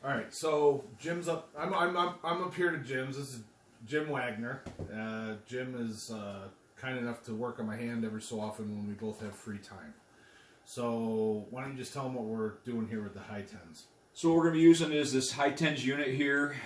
All right, so Jim's up. I'm up here to Jim's. This is Jim Wagner. Jim is kind enough to work on my hand every so often when we both have free time. So why don't you just tell them what we're doing here with the high tens? So what we're going to be using is this high tens unit here.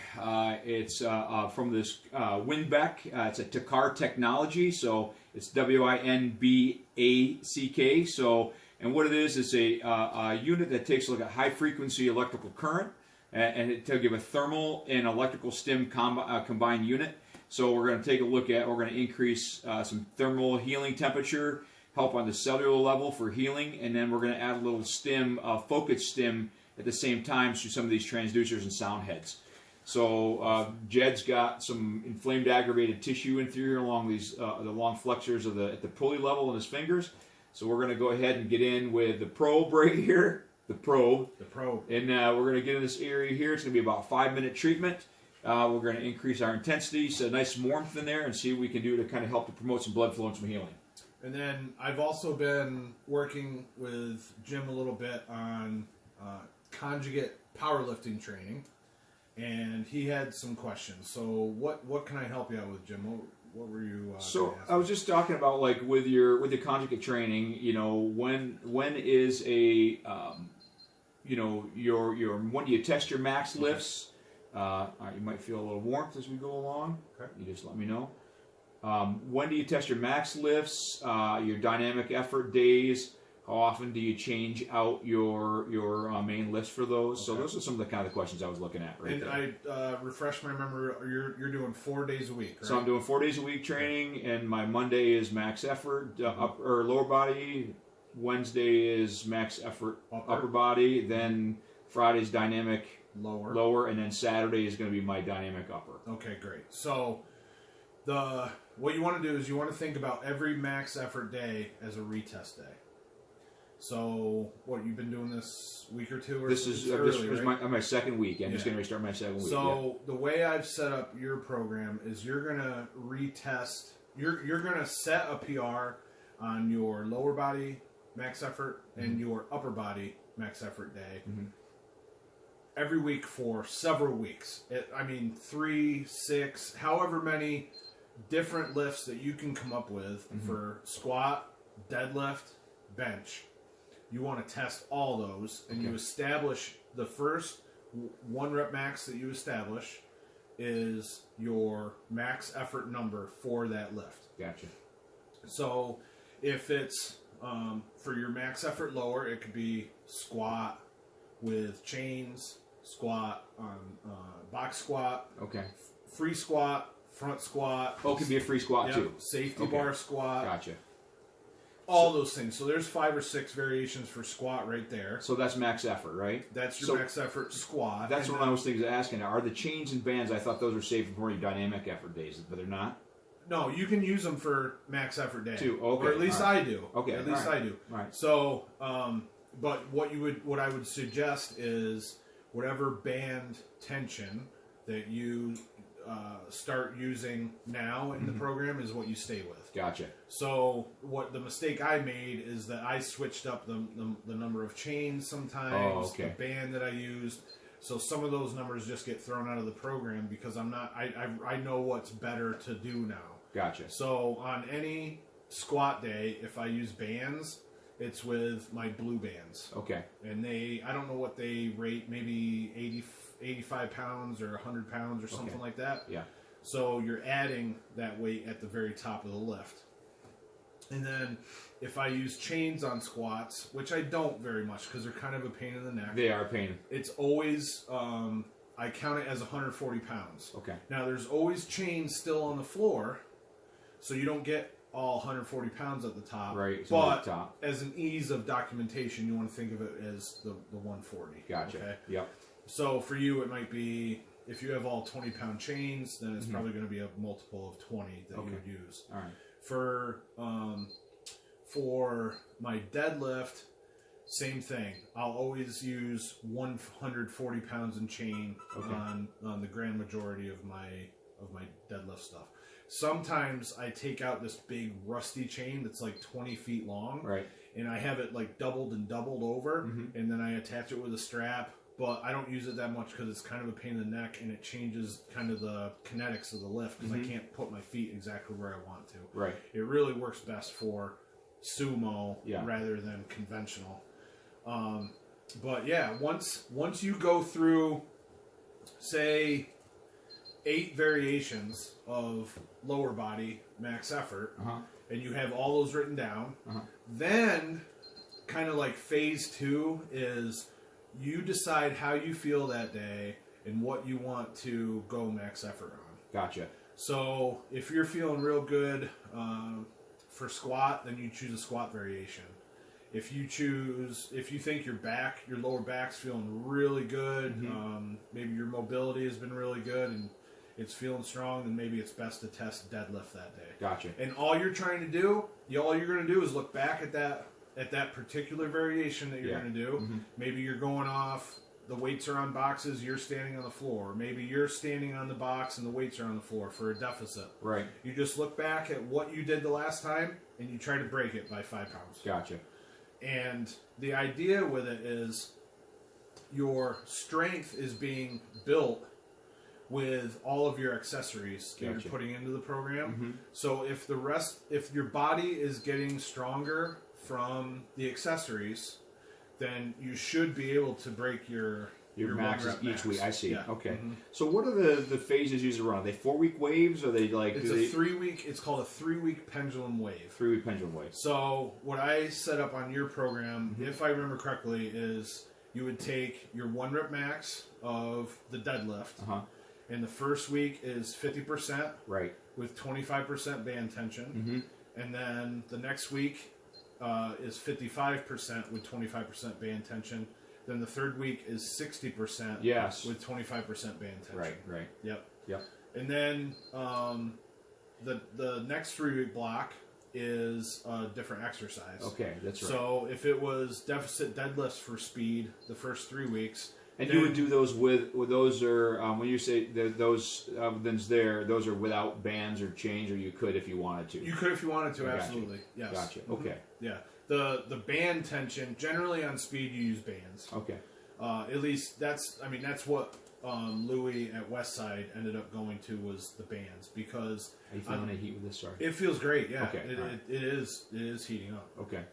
It's from this WINBACK. It's a Takar technology, so it's WINBACK. So, and what it is, it's a unit that takes like a high frequency electrical current, and it'll give a thermal and electrical stim combined unit. So we're going to take a look at, we're going to increase some thermal healing temperature, help on the cellular level for healing, and then we're going to add a little stim, focus stim at the same time through some of these transducers and sound heads. So Jed's got some inflamed aggravated tissue in through here along these the long flexors of at the pulley level in his fingers. So we're going to go ahead and get in with the probe right here, the probe, and we're going to get in this area here. It's going to be about 5-minute treatment. We're going to increase our intensity, so nice warmth in there, and see what we can do to kind of help to promote some blood flow and some healing. And then I've also been working with Jim a little bit on conjugate powerlifting training, and he had some questions. So what can I help you out with, Jim? What were you? So I was just talking about, like, with your conjugate training. You know, when is a you know, when do you test your max lifts? All right, you might feel a little warmth as we go along. Okay. You just let me know. When do you test your max lifts? Your dynamic effort days. How often do you change out your main lifts for those? Okay. So those are some of the kind of questions I was looking at right there. And I refresh my memory. You're doing 4 days a week, right? So I'm doing 4 days a week training, and my Monday is max effort, or lower body. Wednesday is max effort, upper body. Then Friday's dynamic lower, and then Saturday is going to be my dynamic upper. Okay, great. So what you want to do is you want to think about every max effort day as a retest day. So, you've been doing this week or two? This is my second week. I'm just going to restart my second week. So, the way I've set up your program is you're going to retest, you're going to set a PR on your lower body max effort and your upper body max effort day every week for several weeks. 3, 6, however many different lifts that you can come up with for squat, deadlift, bench. You want to test all those, and you establish the first 1 rep max that you establish is your max effort number for that lift. Gotcha. So if it's for your max effort lower, it could be squat with chains, squat on box squat, free squat, front squat. Oh, it could be a free squat too. Safety bar squat. Gotcha. All those things. So there's 5 or 6 variations for squat right there. So that's max effort, right? That's your max effort squat. That's one of those things asking. Are the chains and bands, I thought those were saved for your dynamic effort days, but they're not? No, you can use them for max effort day. Too. Okay. Or at least I do. Okay. At least I do. All right. So, but what I would suggest is whatever band tension that you start using now in the program is what you stay with. Gotcha. So what the mistake I made is that I switched up the number of chains sometimes, the band that I used. So some of those numbers just get thrown out of the program because I know what's better to do now. Gotcha. So on any squat day, if I use bands, it's with my blue bands. Okay. And I don't know what they rate, maybe 85 pounds or 100 pounds or something like that. Yeah. So you're adding that weight at the very top of the lift. And then if I use chains on squats, which I don't very much because they're kind of a pain in the neck. They are a pain. It's always, I count it as 140 pounds. Okay. Now there's always chains still on the floor, so you don't get all 140 pounds at the top. Right. But as an ease of documentation, you want to think of it as the 140. Gotcha. Okay? Yep. So for you, it might be, if you have all 20-pound chains, then it's probably going to be a multiple of 20 that you would use. All right. For my deadlift, same thing. I'll always use 140 pounds in chain on the grand majority of my deadlift stuff. Sometimes I take out this big rusty chain that's like 20 feet long, right? And I have it like doubled and doubled over, and then I attach it with a strap but I don't use it that much because it's kind of a pain in the neck, and it changes kind of the kinetics of the lift because I can't put my feet exactly where I want to. Right. It really works best for sumo rather than conventional. But yeah, once you go through, say, 8 variations of lower body max effort, and you have all those written down, then kind of like phase 2 is you decide how you feel that day and what you want to go max effort on. Gotcha. So if you're feeling real good for squat, then you choose a squat variation. If you think your lower back's feeling really good, maybe your mobility has been really good and it's feeling strong, then maybe it's best to test deadlift that day. Gotcha. And all you're trying to do, all you're going to do is look back at that particular variation that you're going to do. Maybe you're going off, the weights are on boxes, you're standing on the floor. Maybe you're standing on the box and the weights are on the floor for a deficit. Right. You just look back at what you did the last time and you try to break it by 5 pounds. Gotcha. And the idea with it is your strength is being built with all of your accessories that you're putting into the program. So if your body is getting stronger from the accessories, then you should be able to break your maxes each week. I see. Yeah. Okay. So what are the phases usually run? Are they 4-week waves? Or are they like? It's a 3-week. It's called a 3-week pendulum wave. 3-week pendulum wave. So what I set up on your program, if I remember correctly, is you would take your 1 rep max of the deadlift. And the first week is 50%, right, with 25% band tension, and then the next week is 55% with 25% band tension. Then the third week is 60%, with 25% band tension. Right, right. Yep. And then the next 3-week block is a different exercise. Okay, that's right. So if it was deficit deadlifts for speed the first 3 weeks. And you would do those with those are when you say those those are without bands or chains, or you could if you wanted to. You could if you wanted to, absolutely. Yes. Gotcha. Okay. Yeah. The band tension, generally on speed you use bands. Okay. At least that's what Louie at Westside ended up going to was the bands because. Are you feeling any heat with this? Sorry. It feels great. Yeah. Okay. It is heating up. Okay.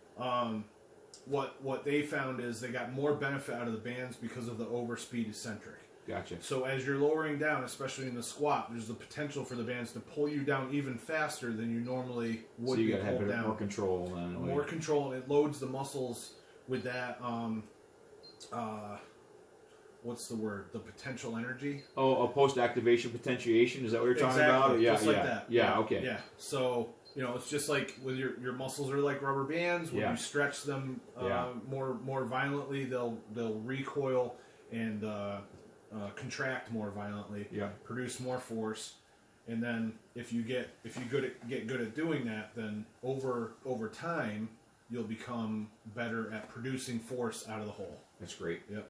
What they found is they got more benefit out of the bands because of the overspeed eccentric. Gotcha. So as you're lowering down, especially in the squat, there's the potential for the bands to pull you down even faster than you normally would. So you got to have more control. More control, and it loads the muscles with that. What's the word? The potential energy. Oh, a post-activation potentiation. Is that what you're talking about? Yeah, just like that. Yeah. Okay. Yeah. So. It's just like with your muscles are like rubber bands. When you stretch them more violently, they'll recoil and contract more violently. Yeah. Produce more force, and then if you get good at doing that, then over time you'll become better at producing force out of the hole. That's great. Yep.